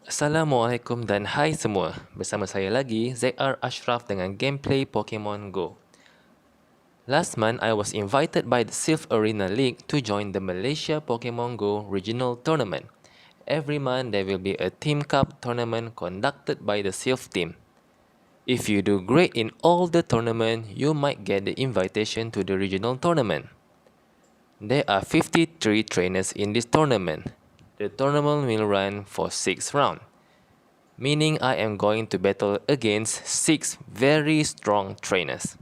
Assalamualaikum dan hai semua. Bersama saya lagi, zrasyraf dengan gameplay Pokémon Go. Last month, I was invited by the Silph Arena League to join the Malaysia Pokémon Go regional tournament. Every month, there will be a Team Cup tournament conducted by the Silph team. If you do great in all the tournament, you might get the invitation to the regional tournament. There are 53 trainers in this tournament. The tournament will run for 6 rounds, meaning I am going to battle against 6 very strong trainers.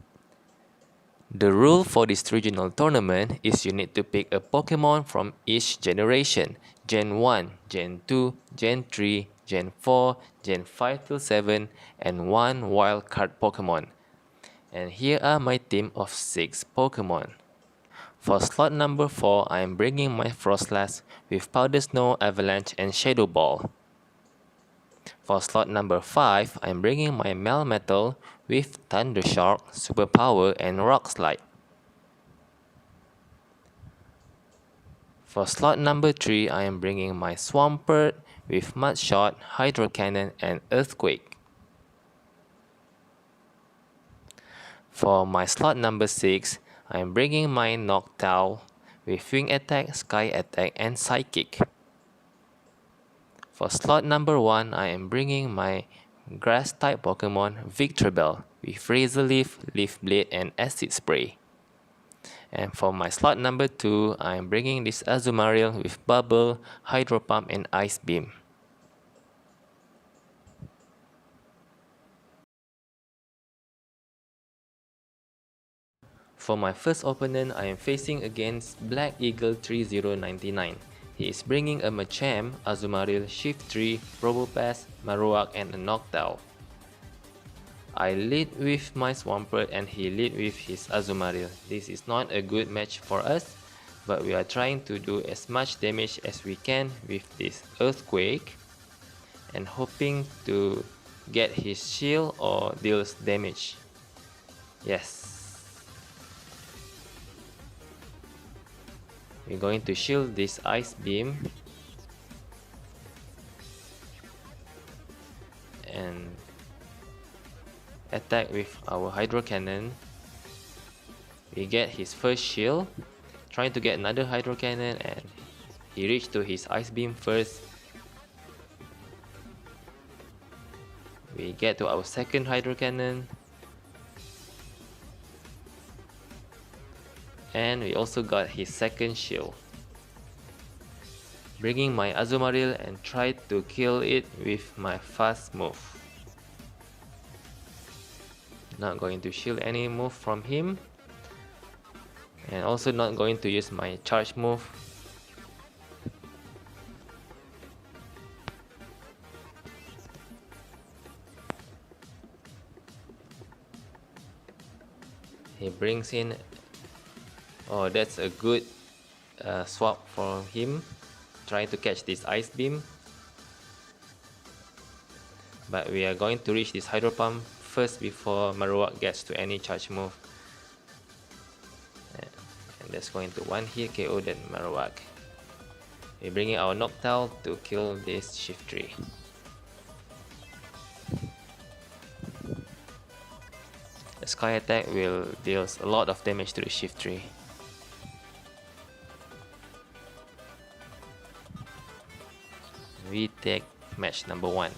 The rule for this regional tournament is you need to pick a Pokemon from each generation: Gen 1, Gen 2, Gen 3, Gen 4, Gen 5 till 7, and 1 wildcard Pokemon. And here are my team of 6 Pokemon. For slot number 4, I am bringing my Frostlass with Powder Snow, Avalanche, and Shadow Ball. For slot number 5, I'm bringing my Melmetal with Thundershock, Superpower, and Rock Slide. For slot number 3, I am bringing my Swampert with Mudshot, Hydro Cannon, and Earthquake. For my slot number 6, I am bringing my Noctowl with Wing Attack, Sky Attack, and Psychic. For slot number 1, I am bringing my Grass-type Pokemon Victreebel with Razor Leaf, Leaf Blade, and Acid Spray. And for my slot number 2, I am bringing this Azumarill with Bubble, Hydro Pump, and Ice Beam. For my first opponent, I am facing against Black Eagle 3099. He is bringing a Machamp, Azumarill, Shiftry, Probopass, Marowak, and a Noctowl. I lead with my Swampert and he lead with his Azumarill. This is not a good match for us, but we are trying to do as much damage as we can with this Earthquake and hoping to get his shield or deals damage. Yes. We're going to shield this Ice Beam and attack with our Hydro Cannon. We get his first shield, trying to get another Hydro Cannon, and he reached to his Ice Beam first. We get to our second Hydro Cannon, and we also got his second shield. Bringing my Azumarill and try to kill it with my fast move. Not going to shield any move from him, and also not going to use my charge move. He brings in, oh, that's a good swap for him, trying to catch this Ice Beam. But we are going to reach this Hydro Pump first before Marowak gets to any charge move. And that's going to one hit KO that Marowak. We're bringing our Noctowl to kill this Shiftry. The Sky Attack will deal a lot of damage to the Shiftry. We take match number 1.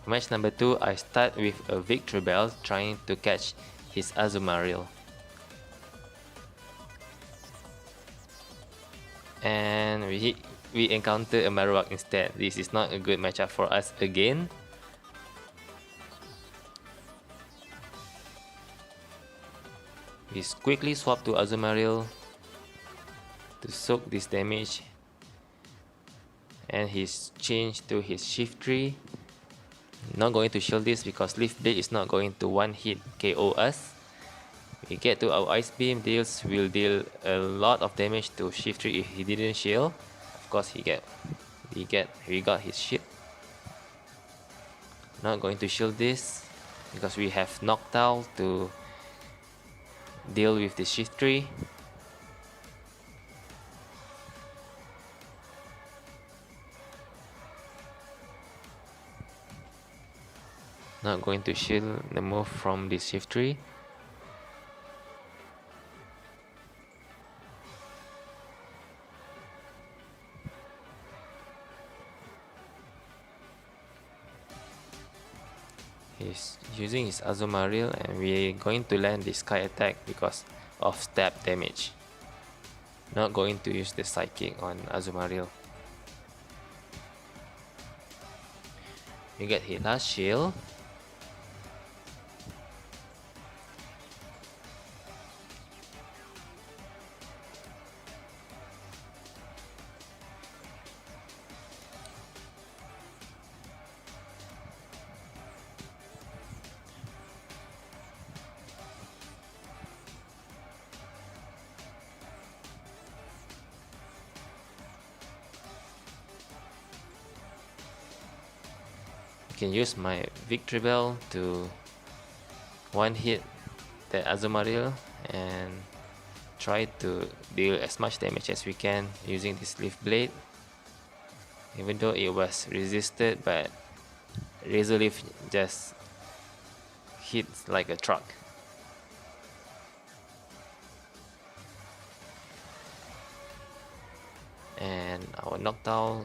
Match number 2, I start with a Victreebel trying to catch his Azumarill. And we encounter a Marowak instead. This is not a good matchup for us again. We quickly swap to Azumarill to soak this damage, and he's changed to his Shiftry. Not going to shield this because Leaf Blade is not going to one hit KO us. We get to our Ice Beam, will deal a lot of damage to Shiftry if he didn't shield. Of course we got his shield. Not going to shield this because we have Noctowl to deal with the shift tree. Not going to shield the move from the shift tree. He's using his Azumarill, and we're going to land the Sky Attack because of stab damage. Not going to use the Psychic on Azumarill. We get hit last shield. Can use my Victory Bell to one hit the Azumarill and try to deal as much damage as we can using this Leaf Blade. Even though it was resisted, but Razor Leaf just hits like a truck. And our Noctowl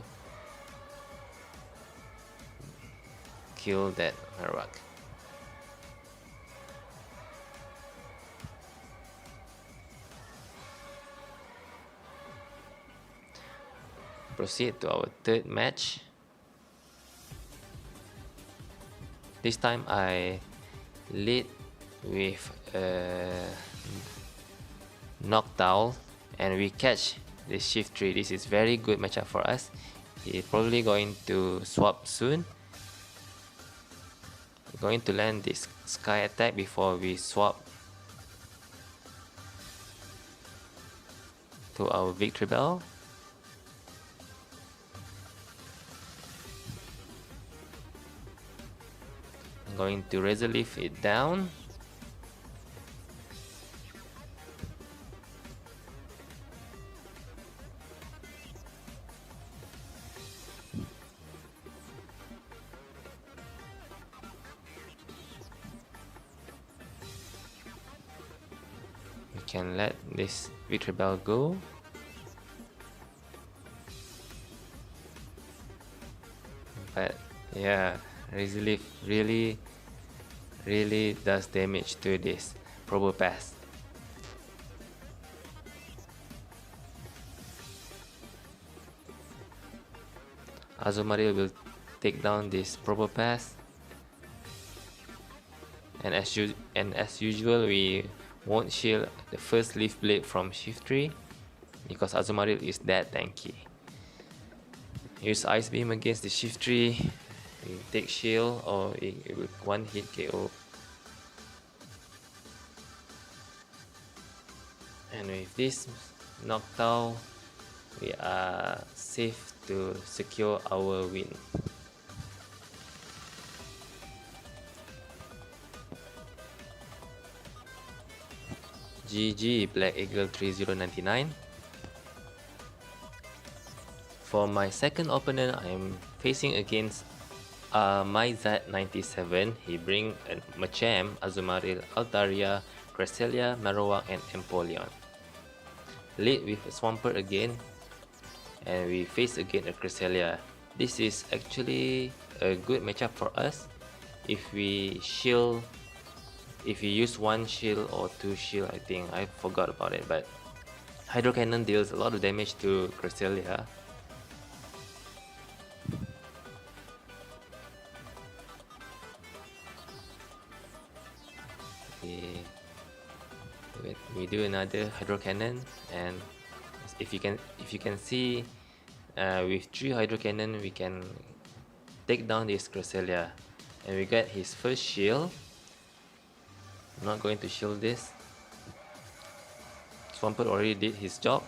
kill that Marowak. Proceed to our third match. This time I lead with Noctowl, and we catch the shift tree. This is very good matchup for us. He's probably going to swap soon. Going to land this Sky Attack before we swap to our Victory Bell. I'm going to Razor Leaf it down. Can let this Victory Bell go. But yeah, Razor Leaf really does damage to this Probopass. Azumarill will take down this Probopass, and as usual we won't shield the first Leaf Blade from Shift Tree because Azumarill is that tanky. Use Ice Beam against the Shift Tree, we take shield or it will one hit KO. And with this Noctowl, we are safe to secure our win. GG Black Eagle 3099. For my second opponent, I am facing against MyZ97. He bring a Machamp, Azumarill, Altaria, Cresselia, Marowak, and Empoleon. Lead with a Swampert again, and we face again a Cresselia. This is actually a good matchup for us if we shield. If you use one shield or two shield, I think I forgot about it, but Hydro Cannon deals a lot of damage to Cresselia. We do another Hydro Cannon, and if you can see, with 3 Hydro Cannon we can take down this Cresselia, and we get his first shield. I'm not going to shield this. Swampert already did his job.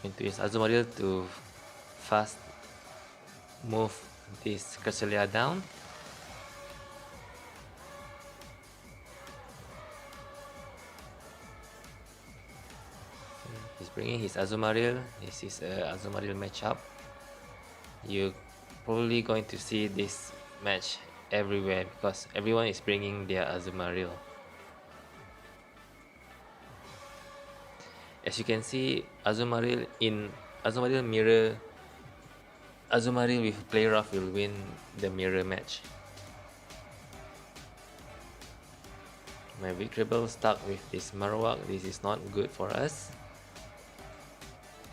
I'm going to use Azumarill to fast move this Cresselia down. bringing his Azumarill. This is a Azumarill matchup. You're probably going to see this match everywhere because everyone is bringing their Azumarill. As you can see, Azumarill mirror, Azumarill with Play Rough will win the mirror match. My Victreebel stuck with this Marowak. This is not good for us.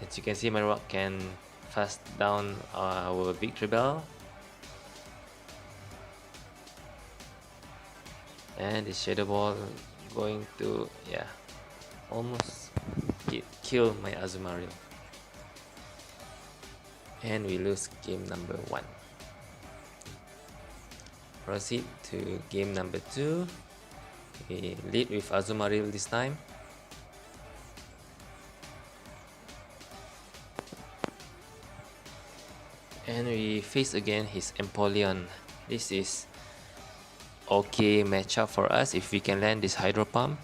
As you can see, Marowak can fast down our Victreebel. And the Shadow Ball going to, yeah, almost kill my Azumarill. And we lose game number 1. Proceed to game number 2. We lead with Azumarill this time. And we face again his Empoleon. This is okay matchup for us if we can land this Hydro Pump.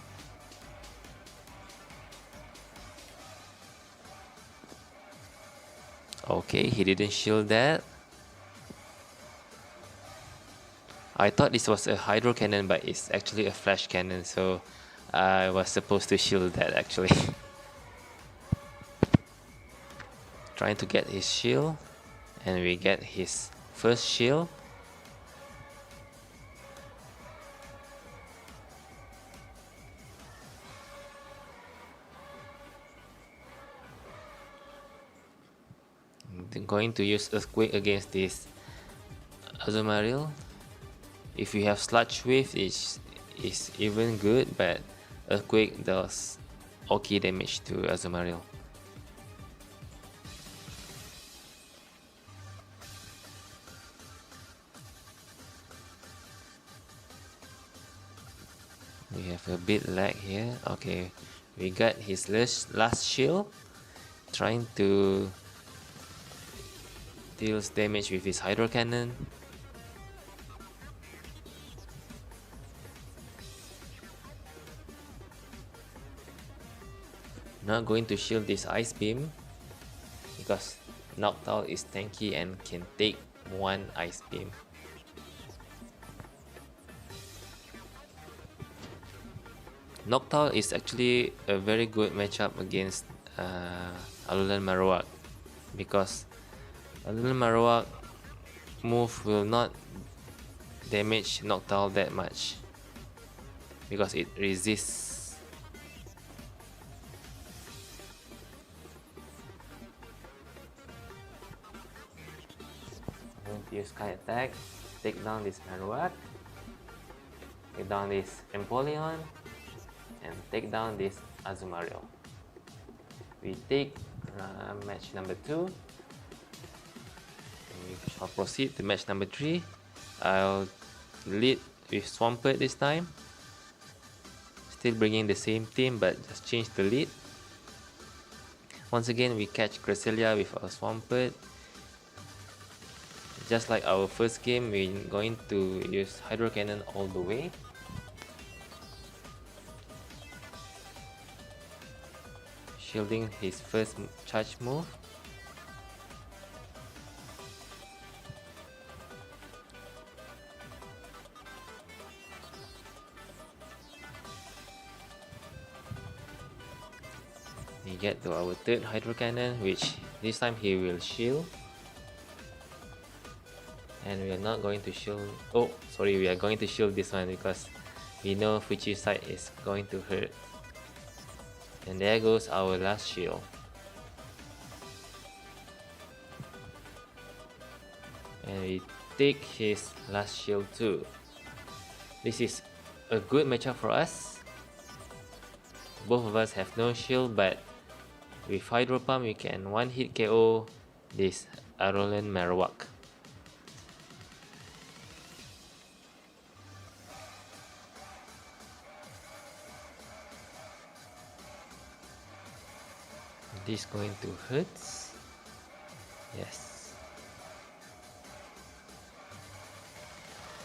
Okay, he didn't shield that. I thought this was a Hydro Cannon, but it's actually a Flash Cannon, so I was supposed to shield that actually. Trying to get his shield, and we get his first shield. I'm going to use Earthquake against this Azumarill. If you have Sludge Wave, it's even good, but Earthquake does okay damage to Azumarill. We have a bit lag here. Okay, we got his last shield, trying to deals damage with his Hydro Cannon. Not going to shield this Ice Beam because Noctowl is tanky and can take one Ice Beam. Noctowl is actually a very good matchup against Alolan Marowak because Alolan Marowak move will not damage Noctowl that much because it resists. I'm going to use Sky Attack, take down this Marowak, take down this Empoleon, and take down this Azumarill. We take match number 2. We shall proceed to match number 3. I'll lead with Swampert this time. Still bringing the same team, but just change the lead. Once again, we catch Cresselia with our Swampert. Just like our first game, we're going to use Hydro Cannon all the way. Shielding his first charge move. We get to our third Hydro Cannon, which this time he will shield. And we are not going to shield. Oh, sorry, we are going to shield this one because we know Fuchi side is going to hurt. And there goes our last shield. And we take his last shield too. This is a good matchup for us. Both of us have no shield, but with Hydro Pump we can one hit KO this Alolan Marowak. This going to hurt. Yes.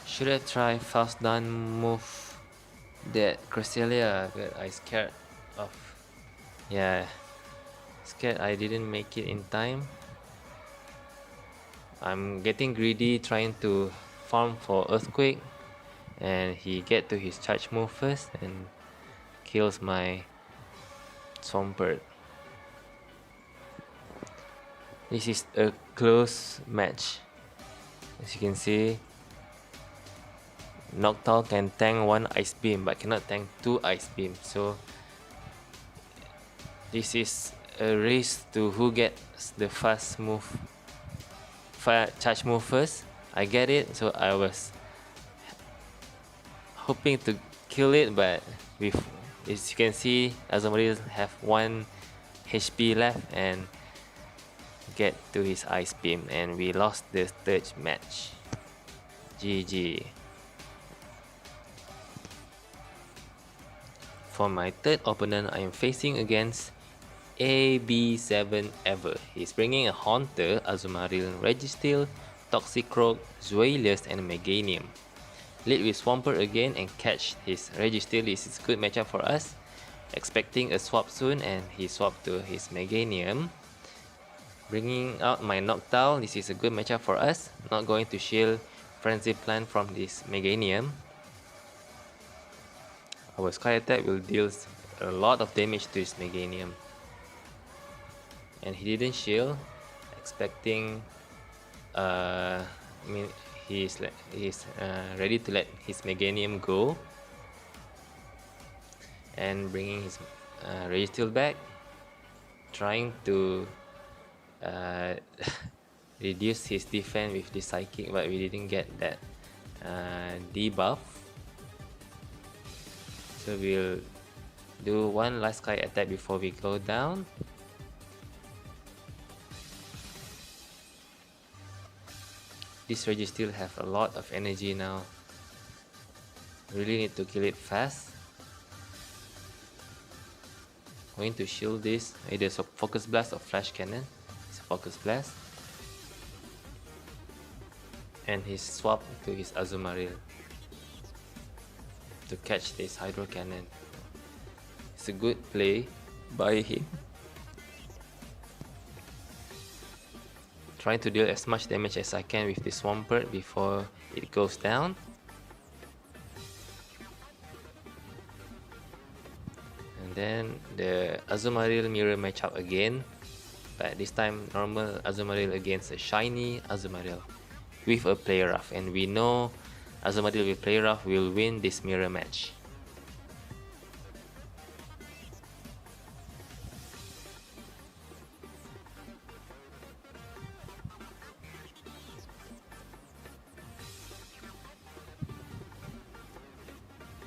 Should I try fast down move that Cresselia, but I scared of. Yeah. Scared I didn't make it in time. I'm getting greedy trying to farm for Earthquake, and he get to his charge move first and kills my Swampert. This is a close match. As you can see, Noctowl can tank one Ice Beam but cannot tank two Ice Beams. So this is a race to who gets the fast move, charge move first. I get it, so I was hoping to kill it, but with, as you can see, Azumarill have 1 HP left and get to his Ice Beam, and we lost the third match. GG. For my third opponent, I am facing against AB7 Ever. He's bringing a Haunter, Azumarill, Registeel, Toxicroak, Zweilous, and Meganium. Lead with Swampert again and catch his Registeel. This is a good matchup for us. Expecting a swap soon, and he swapped to his Meganium. Bringing out my Noctowl. This is a good matchup for us. Not going to shield Frenzy Plant from this Meganium. Our Sky Attack will deal a lot of damage to his Meganium. And he didn't shield, expecting he's ready to let his Meganium go, and bringing his Registeel back, trying to reduce his defense with the Psychic, but we didn't get that debuff. So we'll do one last Sky Attack before we go down. This Registeel have a lot of energy now. Really need to kill it fast. Going to shield this, either Focus Blast or Flash Cannon. It's a Focus Blast. And he swap to his Azumarill to catch this Hydro Cannon. It's a good play by him. Trying to deal as much damage as I can with this Swampert before it goes down. And then the Azumarill mirror matchup again, but this time normal Azumarill against a shiny Azumarill with a Play Rough, and we know Azumarill with Play Rough will win this mirror match.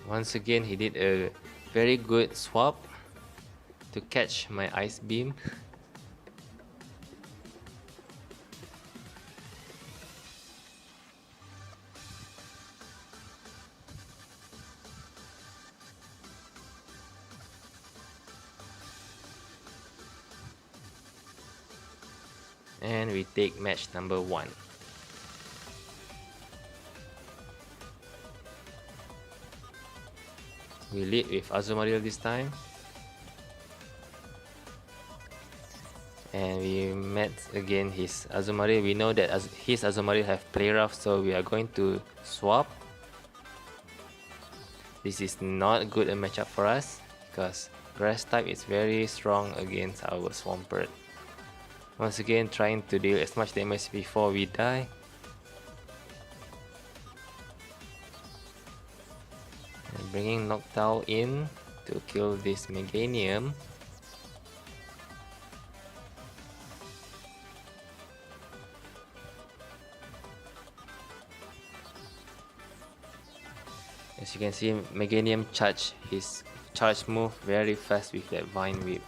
Once again, he did a very good swap to catch my Ice Beam. And we take match number 1. We lead with Azumarill this time. And we met again his Azumarill. We know that his Azumarill have Play Rough, so we are going to swap. This is not good a matchup for us because Grass type is very strong against our Swampert. Once again, trying to deal as much damage before we die. And bringing Noctowl in to kill this Meganium. As you can see, Meganium charge his charge move very fast with that Vine Whip.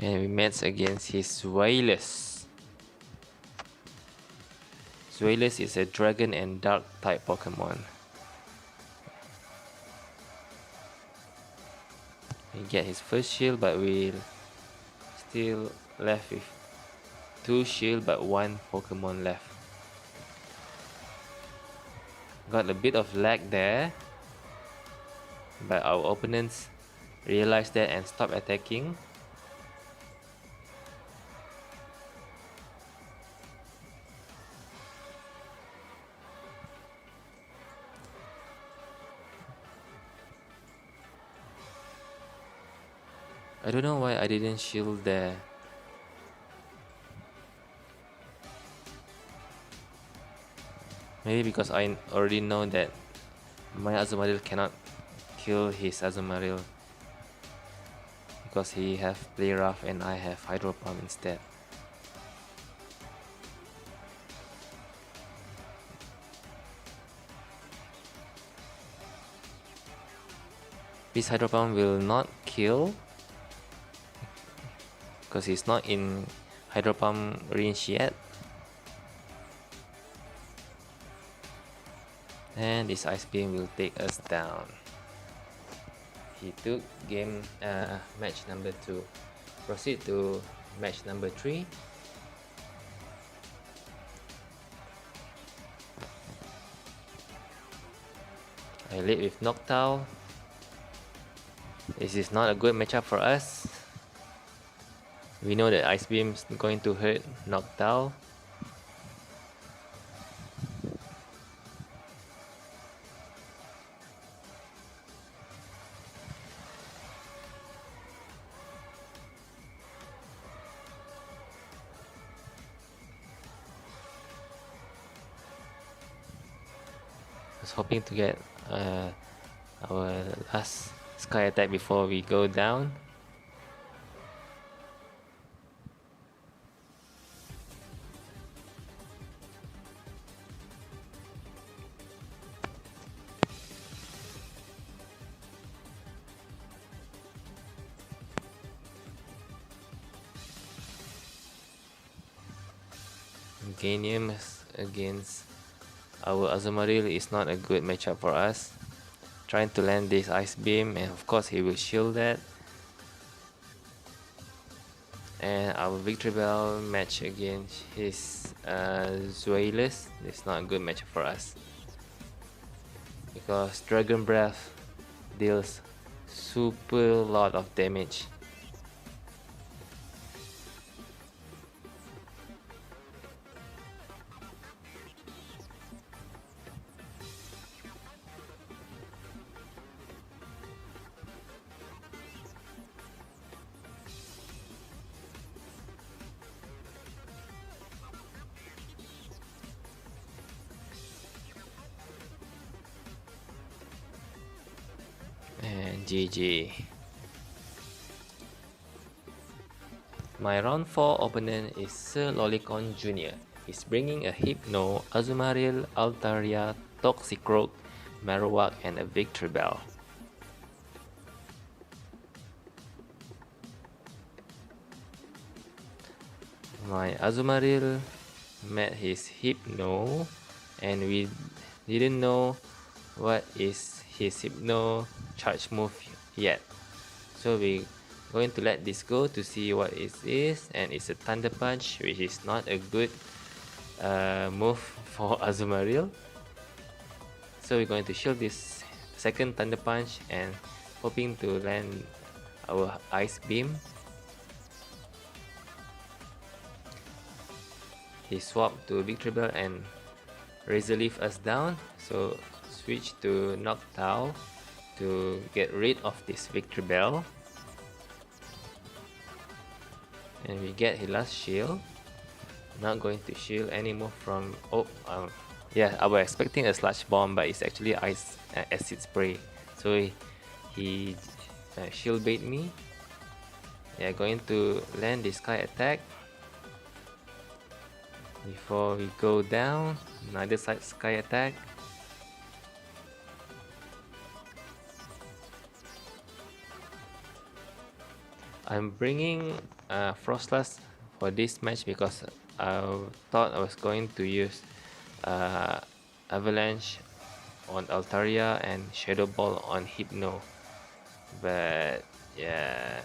And we met against his Zweilous. Zweilous is a Dragon and Dark type Pokemon. We get his first shield, but we'll still left with 2 shield but 1 Pokemon left. Got a bit of lag there, but our opponents realize that and stop attacking. I don't know why I didn't shield there. Maybe because I already know that my Azumarill cannot kill his Azumarill because he have Play Rough and I have Hydro Pump instead. This Hydro Pump will not kill because he's not in Hydro Pump range yet. And this Ice Beam will take us down. He took match number 2. Proceed to match number 3. I lead with Noctowl. This is not a good matchup for us. We know that Ice Beam is going to hurt Noctowl. I was hoping to get our last Sky Attack before we go down. Ganium against our Azumarill is not a good matchup for us. Trying to land this Ice Beam, and of course he will shield that. And our Victory Bell match against his Zuelis is not a good matchup for us because Dragon Breath deals super lot of damage. And GG. My round 4 opponent is Sir Lolicon Jr. He's bringing a Hypno, Azumarill, Altaria, Toxicroak, Marowak, and a Victory Bell. My Azumarill met his Hypno, and we didn't know what is his Hypno charge move yet. So we going to let this go to see what it is, and it's a Thunder Punch, which is not a good move for Azumarill. So we're going to shield this second Thunder Punch and hoping to land our Ice Beam. He swapped to Victory Bell and Razor Leaf us down, so switch to Noctowl to get rid of this Victory Bell. And we get his last shield. Not going to shield anymore from... yeah, I was expecting a Sludge Bomb, but it's actually Ice Acid Spray. So he shield bait me. Yeah, going to land this Sky Attack. Before we go down, another side Sky Attack. I'm bringing Frostless for this match because I thought I was going to use Avalanche on Altaria and Shadow Ball on Hypno, but yeah,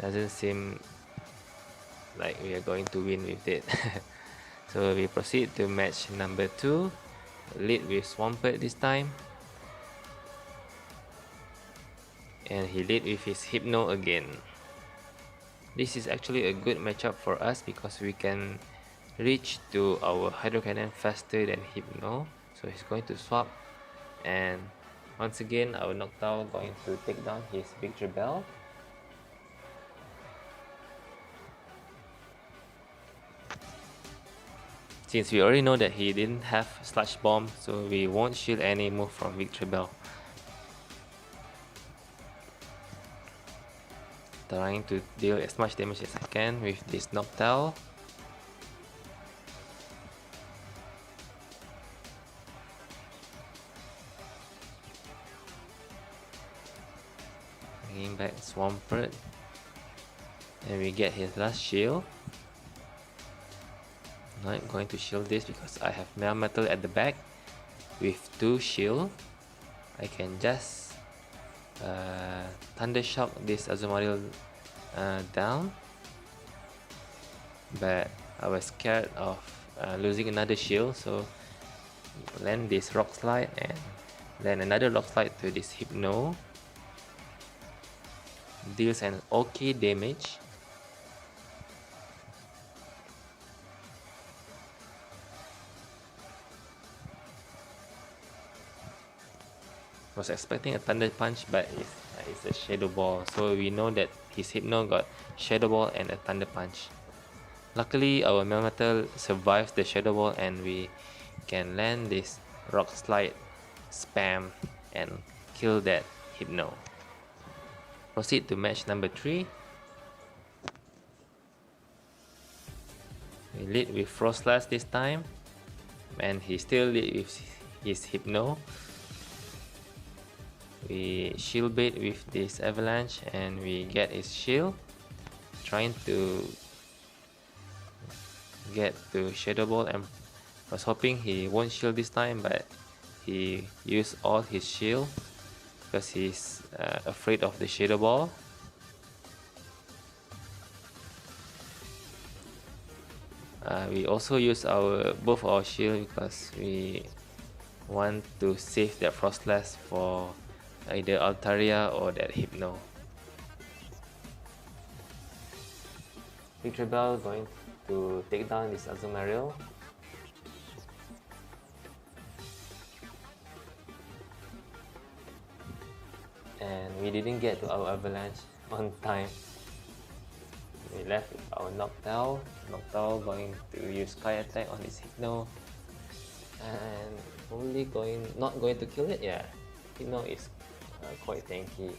doesn't seem like we are going to win with it. So we proceed to match number 2, lead with Swampert this time. and he lead with his Hypno again. This is actually a good matchup for us because we can reach to our Hydro Cannon faster than Hypno. So he's going to swap, and once again our Noctowl going to take down his Victory Bell. Since we already know that he didn't have Sludge Bomb, so we won't shield any move from Victory Bell. Trying to deal as much damage as I can with this Noctowl. Bringing back Swampert, and we get his last shield. Not going to shield this because I have Melmetal at the back. With 2 shield, I can just Thunder Shock this Azumarill down, but I was scared of losing another shield, so land this Rock Slide and land another Rock Slide to this Hypno. Deals an okay damage. Was expecting a Thunder Punch, but it's a Shadow Ball, so we know that his Hypno got Shadow Ball and a Thunder Punch. Luckily our Melmetal survives the Shadow Ball and we can land this Rock Slide spam and kill that Hypno. Proceed to match number 3. We lead with Frostlass this time, and he still lead with his Hypno. We shield bait with this Avalanche and we get his shield, trying to get to Shadow Ball, and was hoping he won't shield this time, but he used all his shield because he's afraid of the Shadow Ball. We also use both our shield because we want to save that Frostlass for either Altaria or that Hypno. Victory Bell going to take down this Azumarill. And we didn't get to our Avalanche on time. We left with our Noctowl. Noctowl going to use Sky Attack on this Hypno. And not going to kill it, yeah. Hypno is quite tanky.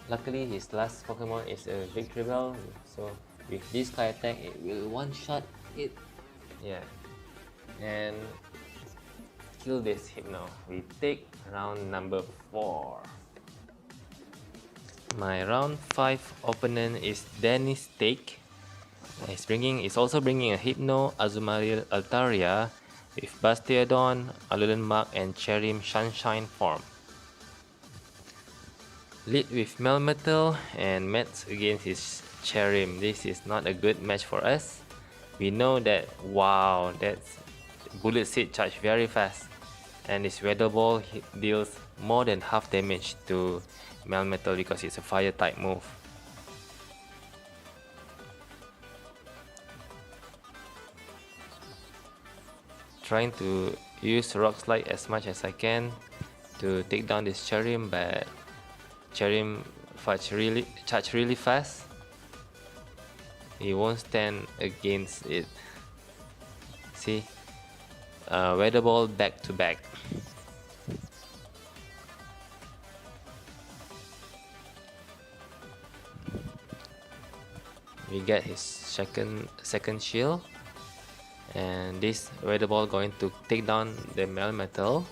Luckily his last Pokemon is a Victory Bell, so with this Sky Attack it will one-shot it. Yeah. And kill this Hypno. We take round number 4. My round 5 opponent is Dennis Take. He's also bringing a Hypno, Azumarill, Altaria with Bastiodon, Alolan and Cherim Sunshine form. Lead with Melmetal and match against his Cherim. This is not a good match for us. We know that, wow, that's Bullet Seed charge very fast, and this Weather Ball deals more than half damage to Melmetal because it's a fire type move. Trying to use Rock Slide as much as I can to take down this Cherim, but Cherim charge really fast. He won't stand against it. See, Weather Ball back to back. We get his second shield. And this Weather Ball going to take down the Melmetal,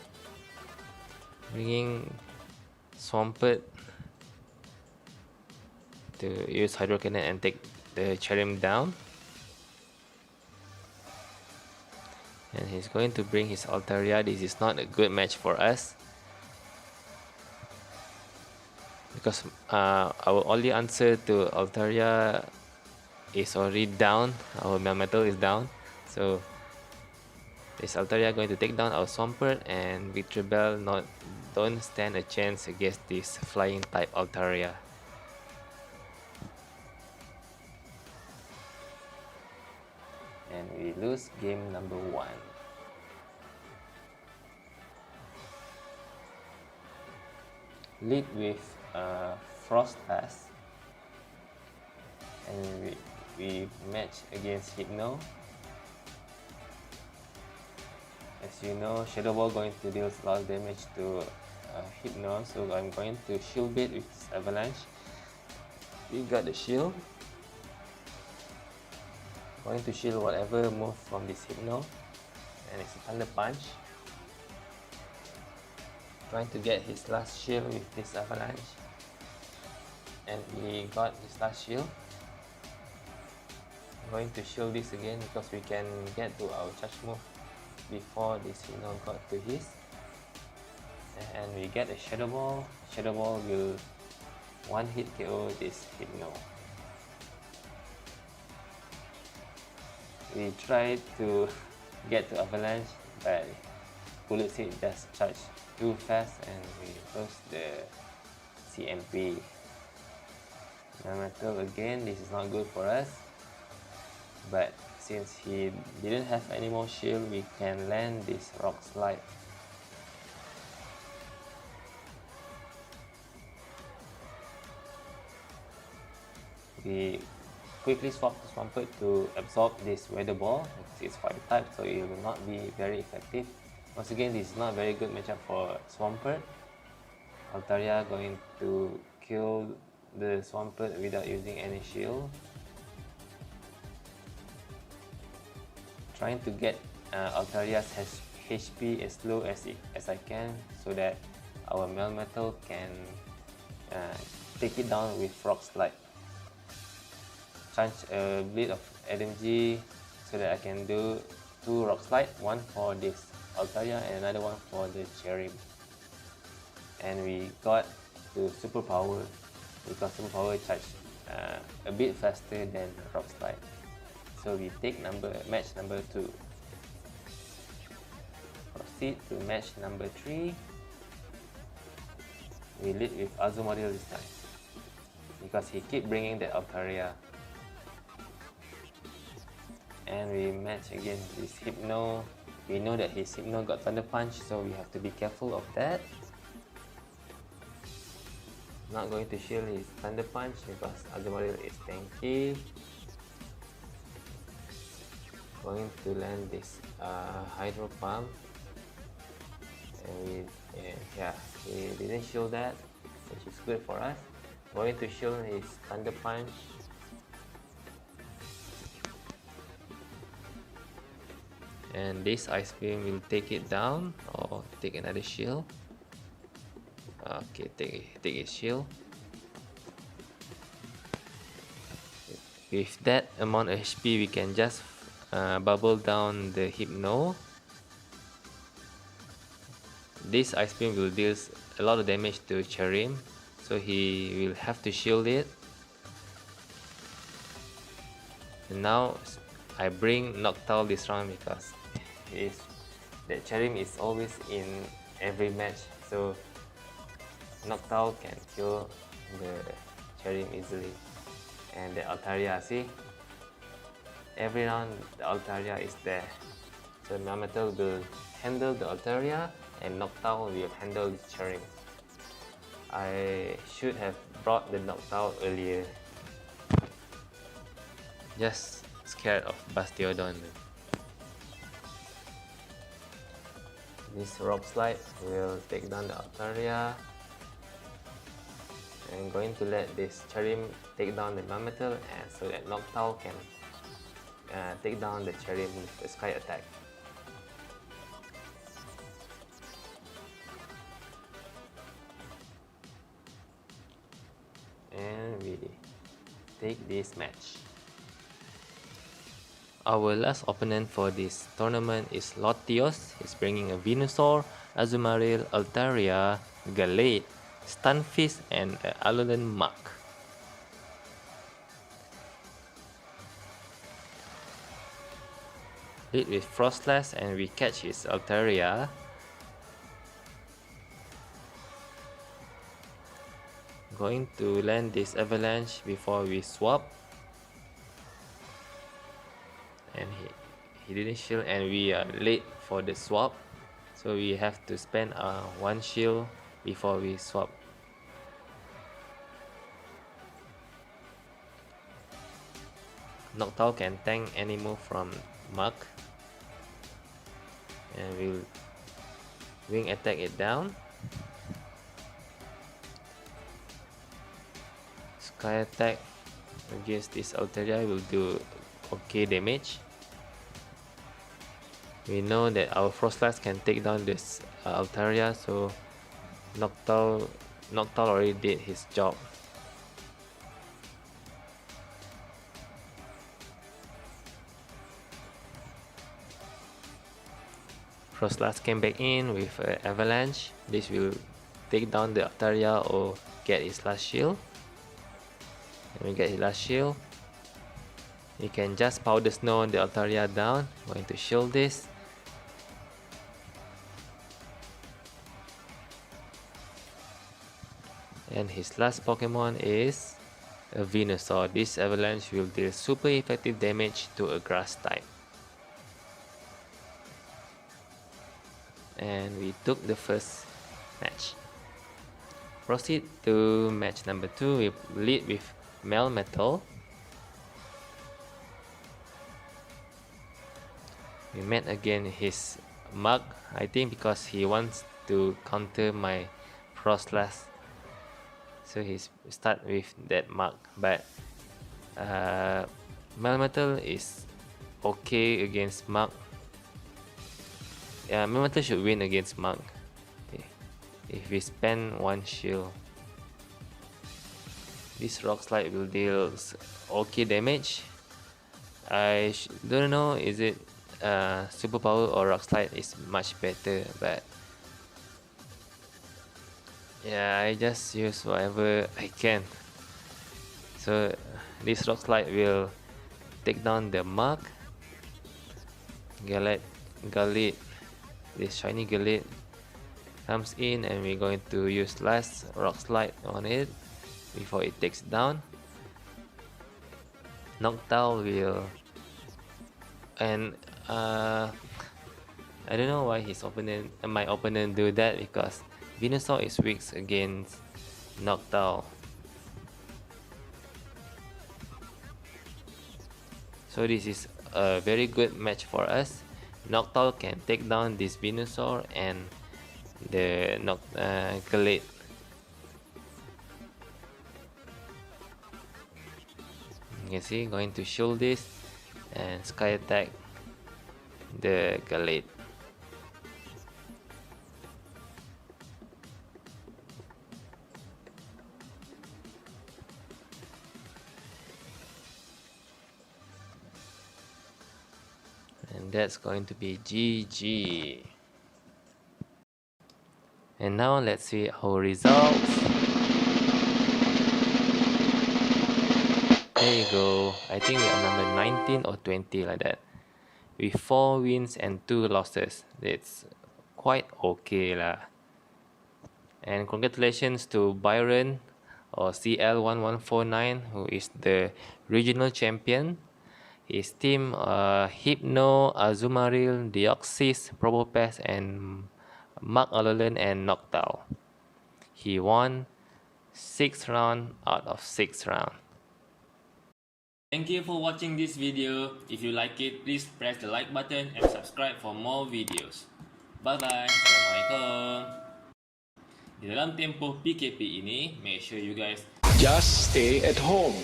bringing Swampert to use Hydro Cannon and take the Cherim down. And he's going to bring his Altaria. This is not a good match for us because our only answer to Altaria is already down. Our Melmetal is down. So Is Altaria going to take down our Swampert, and with Rebel don't stand a chance against this flying type Altaria. And we lose game number 1. Lead with Frost Pass, and we match against Hypno. As you know, Shadow Ball going to deal a lot of damage to Hypno, so I'm going to shield bait with this Avalanche. We got the shield. Going to shield whatever move from this Hypno, and it's a Thunder Punch. Trying to get his last shield with this Avalanche, and we got his last shield. I'm going to shield this again because we can get to our charge move before this Hypno got to his, and we get a Shadow Ball. Shadow Ball will one hit KO this Hypno. We tried to get to Avalanche, but Bullet Seed just charged too fast and we lose the CMP. Metal again, this is not good for us, but since he didn't have any more shield, we can land this Rock Slide. We quickly swap the Swampert to absorb this Weather Ball because it's Fire type, so it will not be very effective. Once again, this is not a very good matchup for Swampert. Altaria going to kill the Swampert without using any shield. Trying to get Altaria's HP as low as I can so that our Melmetal can take it down with Rock Slide. Charge a bit of LMG so that I can do 2 Rock Slide, one for this Altaria and another one for the Cherrim. And we got to Superpower because Superpower charged a bit faster than Rock Slide. So we take match number 2. Proceed to match number 3. We lead with Azumarill this time because he keep bringing the Altaria. And we match against this Hypno. We know that his Hypno got Thunder Punch, so we have to be careful of that. Not going to shield his Thunder Punch because Azumarill is tanky. Going to land this Hydro Pump, and he didn't shield that, which is good for us. Going to shield his Thunder Punch. And this Ice Beam will take it down or take another shield. Okay, take his shield. With that amount of HP, we can just bubble down the Hypno. This Ice Beam will deal a lot of damage to Cherrim, so he will have to shield it. And now I bring Noctowl this round because the Cherrim is always in every match, so Noctowl can kill the Cherrim easily. And the Altaria, see? Every round the Altaria is there. So Melmetal will handle the Altaria and Noctowl will handle the Cherrim. I should have brought the Noctowl earlier. Just scared of Bastiodon. This Rock Slide will take down the Altaria. I'm going to let this Cherrim take down the Melmetal, and so that Noctowl can take down the Cherrim with the Sky Attack. And we take this match. Our last opponent for this tournament is Latios. He's bringing a Venusaur, Azumarill, Altaria, Gallade, Stunfisk, and Alolan Muk. Lead with Frostlass and we catch his Altaria. Going to land this Avalanche before we swap. And he didn't shield and we are late for the swap. So we have to spend one shield before we swap. Noctowl can tank any move from Muk. And we'll wing attack it down. Sky attack against this Altaria will do okay damage. We know that our Frostlass can take down this Altaria, so Noctowl already did his job. Frostlass came back in with Avalanche. This will take down the Altaria or get his last shield. And we get his last shield. You can just powder snow the Altaria down. I'm going to shield this. And his last Pokemon is a Venusaur. This Avalanche will deal super effective damage to a grass type. And we took the first match. Proceed to match number 2. We lead with Melmetal. We met again his Muk, I think because he wants to counter my Frostlass. So he start with that Muk, but Melmetal is okay against Muk. Yeah, Melmetal should win against Muk. Okay. If we spend one shield, this Rock Slide will deal okay damage. I don't know, is it Superpower or Rock Slide is much better, but yeah, I just use whatever I can. So this Rock Slide will take down the Muk. Galate, this shiny Galate comes in and we're going to use last Rock Slide on it before it takes down. Noctowl will, and I don't know why my opponent do that, because Venusaur is weak against Noctowl. So this is a very good match for us. Noctowl can take down this Venusaur and the Galate. You can see, going to shield this and Sky attack the Galate. And that's going to be GG. And now let's see our results. There you go. I think we are number 19 or 20 like that. With 4 wins and 2 losses. That's quite okay lah. And congratulations to Byron or CL1149, who is the regional champion. His team Hypno, Azumarill, Deoxys, Probopass, and Muk Alolan and Noctowl. He won 6 rounds out of 6 rounds. Thank you for watching this video. If you like it, please press the like button and subscribe for more videos. Bye bye. Assalamualaikum. Di dalam tempoh PKP ini, make sure you guys just stay at home.